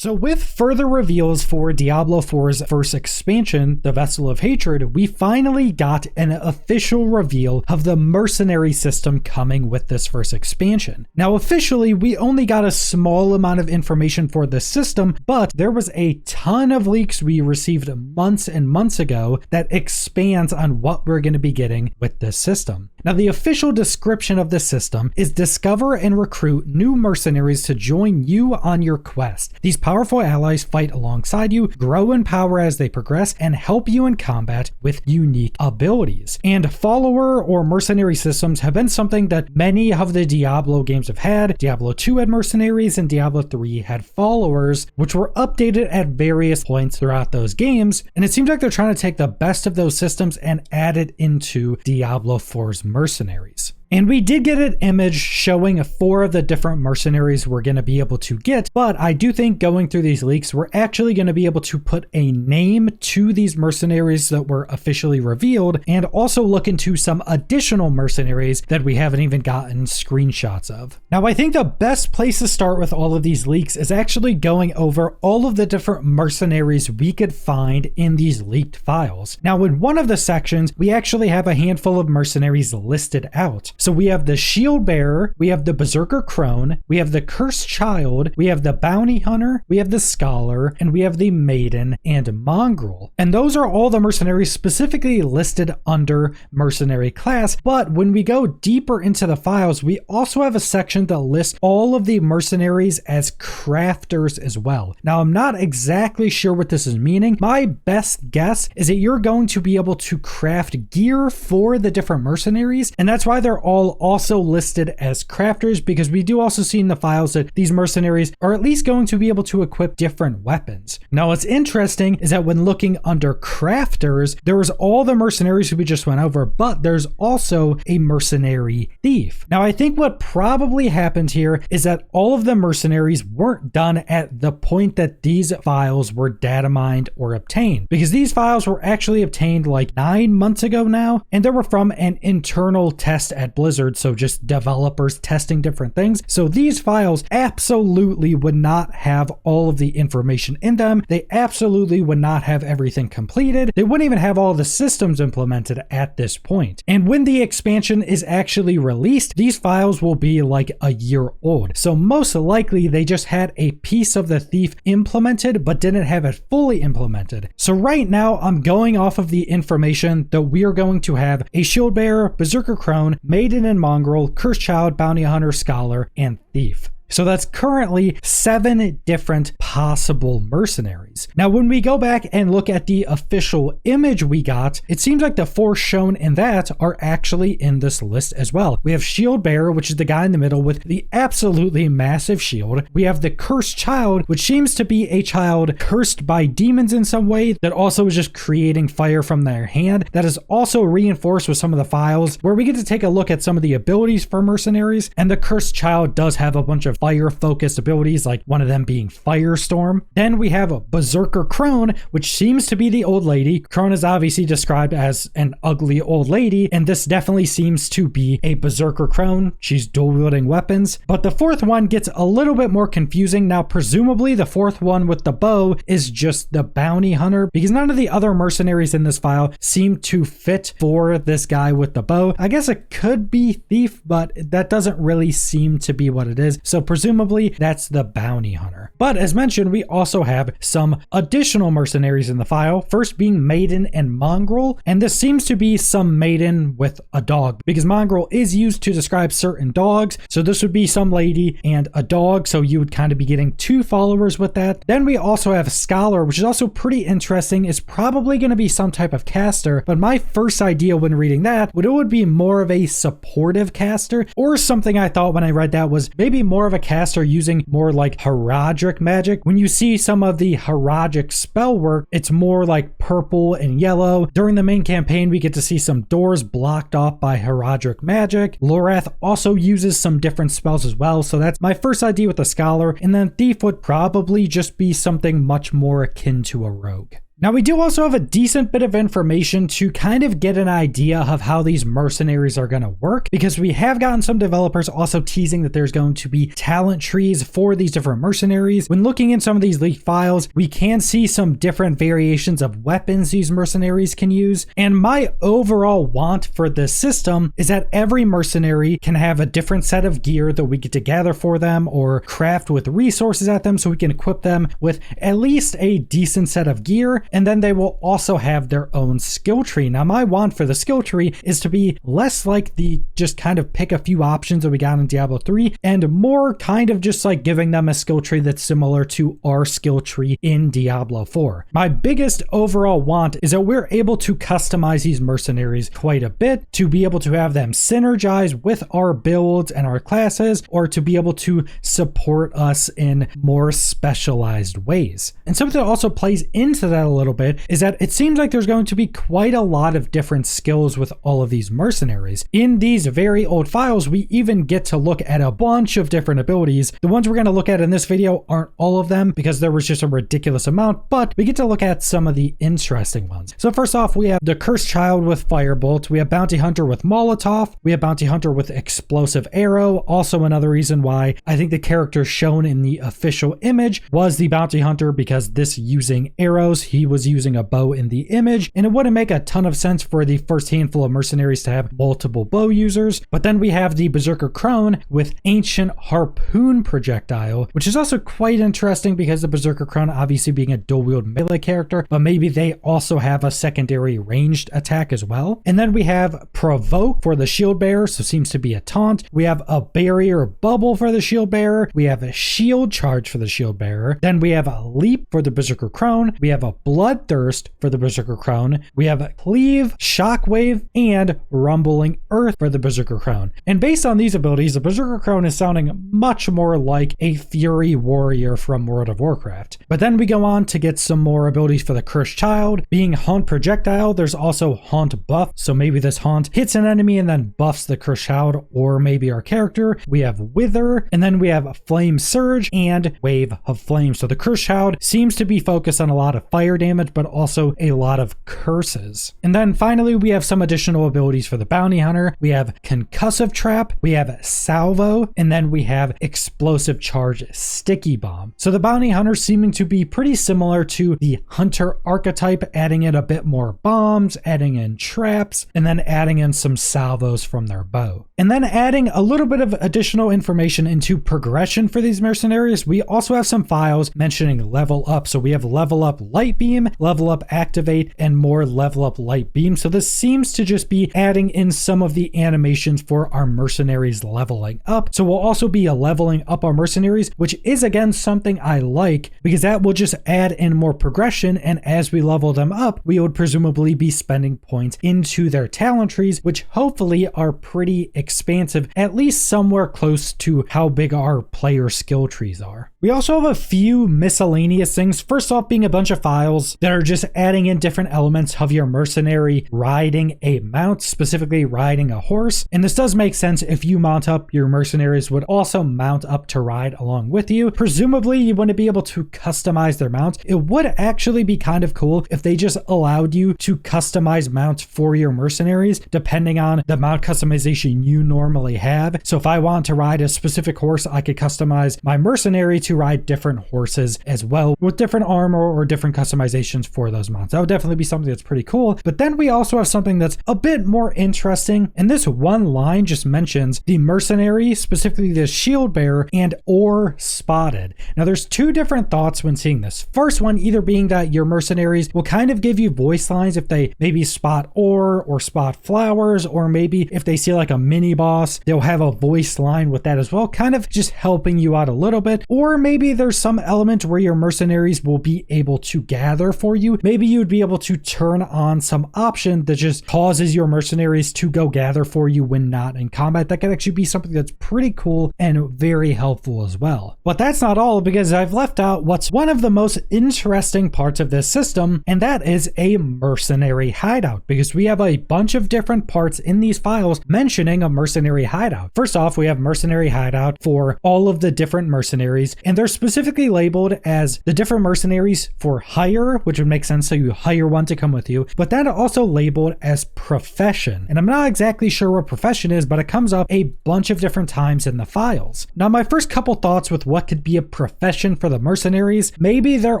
So with further reveals for Diablo 4's first expansion, the Vessel of Hatred, we finally got an official reveal of the mercenary system coming with this first expansion. Now officially, we only got a small amount of information for the system, but there was a ton of leaks we received months and months ago that expands on what we're going to be getting with this system. Now the official description of the system is discover and recruit new mercenaries to join you on your quest. These powerful allies fight alongside you, grow in power as they progress, and help you in combat with unique abilities. And follower or mercenary systems have been something that many of the Diablo games have had. Diablo 2 had mercenaries and Diablo 3 had followers, which were updated at various points throughout those games. And it seems like they're trying to take the best of those systems and add it into Diablo 4's mercenaries. And we did get an image showing 4 of the different mercenaries we're going to be able to get, but I do think going through these leaks, we're actually going to be able to put a name to these mercenaries that were officially revealed, and also look into some additional mercenaries that we haven't even gotten screenshots of. Now, I think the best place to start with all of these leaks is actually going over all of the different mercenaries we could find in these leaked files. Now, in one of the sections, we actually have a handful of mercenaries listed out. So we have the Shield Bearer, we have the Berserker Crone, we have the Cursed Child, we have the Bounty Hunter, we have the Scholar, and we have the Maiden and Mongrel. And those are all the mercenaries specifically listed under mercenary class. But when we go deeper into the files, we also have a section that lists all of the mercenaries as crafters as well. Now, I'm not exactly sure what this is meaning. My best guess is that you're going to be able to craft gear for the different mercenaries, and that's why they're all also listed as crafters, because we do also see in the files that these mercenaries are at least going to be able to equip different weapons. Now, what's interesting is that when looking under crafters, there was all the mercenaries we just went over, but there's also a mercenary thief. Now, I think what probably happened here is that all of the mercenaries weren't done at the point that these files were data mined or obtained, because these files were actually obtained like 9 months ago now, and they were from an internal test at Blizzard, so just developers testing different things. So these files absolutely would not have all of the information in them. They absolutely would not have everything completed. They wouldn't even have all the systems implemented at this point. And when the expansion is actually released, these files will be like a year old. So most likely they just had a piece of the thief implemented, but didn't have it fully implemented. So right now I'm going off of the information that we are going to have a Shield Bearer, Berserker Crone, Maiden and Mongrel, Cursed Child, Bounty Hunter, Scholar, and Thief. So that's currently 7 different possible mercenaries. Now, when we go back and look at the official image we got, it seems like the 4 shown in that are actually in this list as well. We have Shield Bearer, which is the guy in the middle with the absolutely massive shield. We have the Cursed Child, which seems to be a child cursed by demons in some way that also is just creating fire from their hand. That is also reinforced with some of the files where we get to take a look at some of the abilities for mercenaries. And the Cursed Child does have a bunch of fire-focused abilities, like one of them being Firestorm. Then we have a Berserker Crone, which seems to be the old lady. Crone is obviously described as an ugly old lady, and this definitely seems to be a Berserker Crone. She's dual-wielding weapons. But the 4th one gets a little bit more confusing. Now, presumably the 4th one with the bow is just the Bounty Hunter, because none of the other mercenaries in this file seem to fit for this guy with the bow. I guess it could be Thief, but that doesn't really seem to be what it is. So presumably that's the Bounty Hunter. But as mentioned, we also have some additional mercenaries in the file, first being Maiden and Mongrel, and this seems to be some maiden with a dog, because Mongrel is used to describe certain dogs, so this would be some lady and a dog, so you would kind of be getting 2 followers with that. Then we also have Scholar, which is also pretty interesting. It's probably going to be some type of caster, but my first idea when reading that would be more of a supportive caster, or something I thought when I read that was maybe more of a caster using more like heraldic magic. When you see some of the heraldic spell work, it's more like purple and yellow. During the main campaign, we get to see some doors blocked off by heraldic magic. Lorath also uses some different spells as well, so that's my first idea with the Scholar. And then Thief would probably just be something much more akin to a rogue. Now, we do also have a decent bit of information to kind of get an idea of how these mercenaries are going to work, because we have gotten some developers also teasing that there's going to be talent trees for these different mercenaries. When looking in some of these leaked files, we can see some different variations of weapons these mercenaries can use. And my overall want for this system is that every mercenary can have a different set of gear that we get to gather for them or craft with resources at them, so we can equip them with at least a decent set of gear. And then they will also have their own skill tree. Now, my want for the skill tree is to be less like the just kind of pick a few options that we got in Diablo 3 and more kind of just like giving them a skill tree that's similar to our skill tree in Diablo 4. My biggest overall want is that we're able to customize these mercenaries quite a bit, to be able to have them synergize with our builds and our classes, or to be able to support us in more specialized ways. And something that also plays into that a little bit is that it seems like there's going to be quite a lot of different skills with all of these mercenaries. In these very old files, we even get to look at a bunch of different abilities. The ones we're going to look at in this video aren't all of them because there was just a ridiculous amount, but we get to look at some of the interesting ones. So first off, we have the Cursed Child with Firebolt. We have Bounty Hunter with Molotov. We have Bounty Hunter with Explosive Arrow. Also another reason why I think the character shown in the official image was the Bounty Hunter, because this using arrows, he was using a bow in the image, and it wouldn't make a ton of sense for the first handful of mercenaries to have multiple bow users. But then we have the Berserker Crone with Ancient Harpoon Projectile, which is also quite interesting because the Berserker Crone obviously being a dual wield melee character, but maybe they also have a secondary ranged attack as well. And then we have Provoke for the Shield Bearer, so seems to be a taunt. We have a Barrier Bubble for the Shield Bearer. We have a Shield Charge for the Shield Bearer. Then we have a Leap for the Berserker Crone. We have a Bloodthirst for the Berserker Crone. We have a Cleave, Shockwave, and Rumbling Earth for the Berserker Crone. And based on these abilities, the Berserker Crone is sounding much more like a Fury Warrior from World of Warcraft. But then we go on to get some more abilities for the Cursed Child. Being Haunt Projectile, there's also Haunt Buff, so maybe this Haunt hits an enemy and then buffs the Cursed Child, or maybe our character. We have Wither, and then we have Flame Surge and Wave of Flame. So the Cursed Child seems to be focused on a lot of fire damage, but also a lot of curses. And then finally, we have some additional abilities for the Bounty Hunter. We have Concussive Trap, we have Salvo, and then we have Explosive Charge Sticky Bomb. So the Bounty Hunter seeming to be pretty similar to the Hunter archetype, adding in a bit more bombs, adding in traps, and then adding in some salvos from their bow. And then adding a little bit of additional information into progression for these mercenaries, we also have some files mentioning level up. So we have level up Light Beam, level up Activate, and more level up Light Beam. So this seems to just be adding in some of the animations for our mercenaries leveling up. So we'll also be leveling up our mercenaries, which is again something I like, because that will just add in more progression. And as we level them up, we would presumably be spending points into their talent trees, which hopefully are pretty expansive, at least somewhere close to how big our player skill trees are. We also have a few miscellaneous things. First off, being a bunch of files that are just adding in different elements of your mercenary riding a mount, specifically riding a horse. And this does make sense. If you mount up, your mercenaries would also mount up to ride along with you. Presumably, you want to be able to customize their mounts. It would actually be kind of cool if they just allowed you to customize mounts for your mercenaries, depending on the mount customization you normally have. So if I want to ride a specific horse, I could customize my mercenary to ride different horses as well, with different armor or different customizations for those mounts. That would definitely be something that's pretty cool. But then we also have something that's a bit more interesting, and this one line just mentions the mercenary, specifically the Shield Bearer, and or spotted. Now there's two different thoughts when seeing this. First one either being that your mercenaries will kind of give you voice lines if they maybe spot or spot flowers, or maybe if they see like a mini boss, they'll have a voice line with that as well, kind of just helping you out a little bit. Or maybe there's some element where your mercenaries will be able to gather for you. Maybe you'd be able to turn on some option that just causes your mercenaries to go gather for you when not in combat. That could actually be something that's pretty cool and very helpful as well. But that's not all, because I've left out what's one of the most interesting parts of this system, and that is a mercenary hideout, because we have a bunch of different parts in these files mentioning a mercenary hideout. First off, we have mercenary hideout for all of the different mercenaries, and they're specifically labeled as the different mercenaries for hire, member, which would make sense, so you hire one to come with you, but then also labeled as profession. And I'm not exactly sure what profession is, but it comes up a bunch of different times in the files. Now, my first couple thoughts with what could be a profession for the mercenaries, maybe they're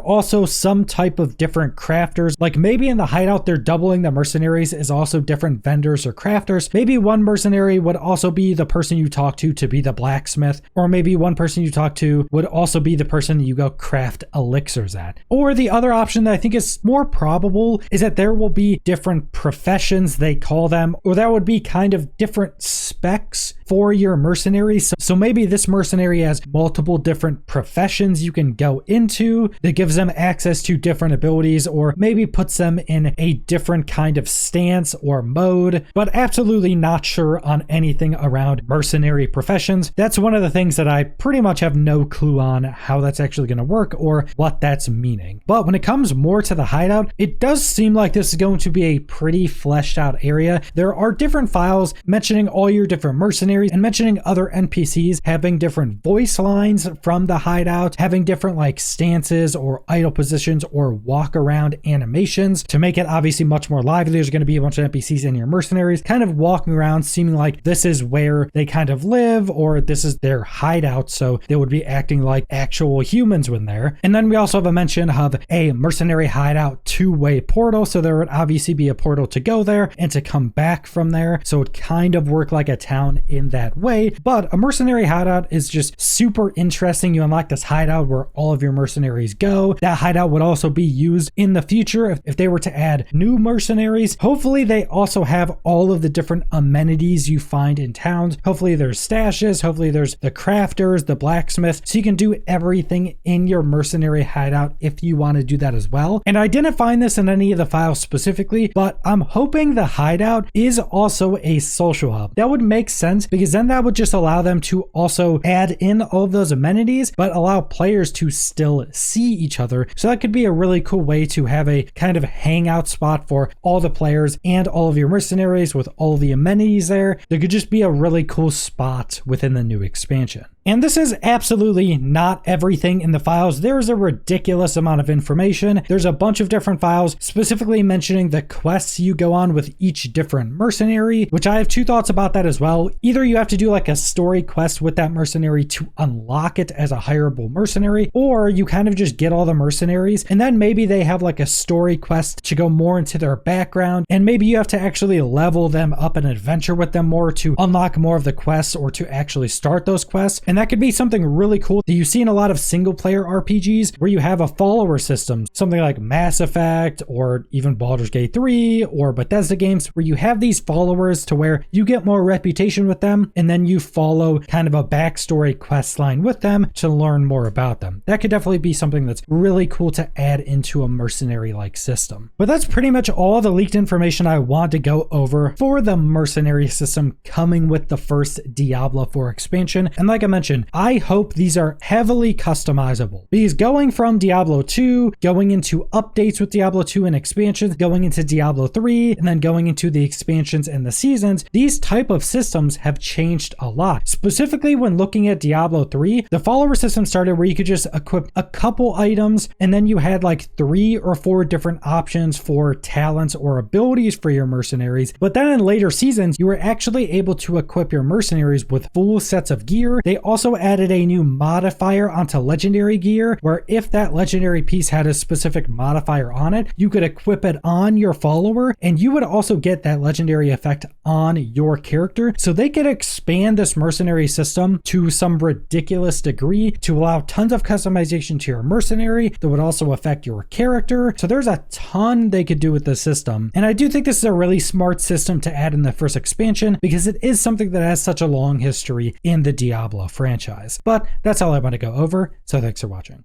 also some type of different crafters. Like maybe in the hideout, they're doubling the mercenaries as also different vendors or crafters. Maybe one mercenary would also be the person you talk to be the blacksmith, or maybe one person you talk to would also be the person you go craft elixirs at. Or the other option that I think is more probable is that there will be different professions, they call them, or that would be kind of different specs for your mercenaries. So maybe this mercenary has multiple different professions you can go into that gives them access to different abilities, or maybe puts them in a different kind of stance or mode, but absolutely not sure on anything around mercenary professions. That's one of the things that I pretty much have no clue on how that's actually going to work or what that's meaning. But when it comes more to the hideout, it does seem like this is going to be a pretty fleshed out area. There are different files mentioning all your different mercenaries and mentioning other NPCs having different voice lines from the hideout, having different like stances or idle positions or walk around animations to make it obviously much more lively. There's going to be a bunch of NPCs in your mercenaries kind of walking around seeming like this is where they kind of live, or this is their hideout, so they would be acting like actual humans when there. And then we also have a mention of a mercenary hideout two-way portal, so there would obviously be a portal to go there and to come back from there, so it kind of work like a town in that way. But a mercenary hideout is just super interesting. You unlock this hideout where all of your mercenaries go. That hideout would also be used in the future if they were to add new mercenaries. Hopefully they also have all of the different amenities you find in towns. Hopefully there's stashes, hopefully there's the crafters, the blacksmith, so you can do everything in your mercenary hideout if you want to do that as well. And I didn't find this in any of the files specifically, but I'm hoping the hideout is also a social hub. That would make sense because then that would just allow them to also add in all of those amenities, but allow players to still see each other. So that could be a really cool way to have a kind of hangout spot for all the players and all of your mercenaries with all the amenities there. There could just be a really cool spot within the new expansion. And this is absolutely not everything in the files. There's a ridiculous amount of information. There's a bunch of different files specifically mentioning the quests you go on with each different mercenary, which I have two thoughts about that as well. Either you have to do like a story quest with that mercenary to unlock it as a hireable mercenary, or you kind of just get all the mercenaries and then maybe they have like a story quest to go more into their background, and maybe you have to actually level them up and adventure with them more to unlock more of the quests or to actually start those quests. And that could be something really cool that you see in a lot of single player RPGs where you have a follower system, something like Mass Effect or even Baldur's Gate 3 or Bethesda games, where you have these followers to where you get more reputation with them and then you follow kind of a backstory quest line with them to learn more about them. That could definitely be something that's really cool to add into a mercenary like system. But that's pretty much all the leaked information I want to go over for the mercenary system coming with the first Diablo 4 expansion. And like I mentioned, I hope these are heavily customizable, because going from Diablo 2, going into updates with Diablo 2 and expansions, going into Diablo 3, and then going into the expansions and the seasons, these type of systems have changed a lot. Specifically when looking at Diablo 3, the follower system started where you could just equip a couple items and then you had like 3 or 4 different options for talents or abilities for your mercenaries. But then in later seasons, you were actually able to equip your mercenaries with full sets of gear. They also added a new modifier onto legendary gear, where if that legendary piece had a specific modifier on it, you could equip it on your follower and you would also get that legendary effect on your character. So they could expand this mercenary system to some ridiculous degree to allow tons of customization to your mercenary that would also affect your character. So there's a ton they could do with this system. And I do think this is a really smart system to add in the first expansion because it is something that has such a long history in the Diablo franchise. But that's all I want to go over, so thanks for watching.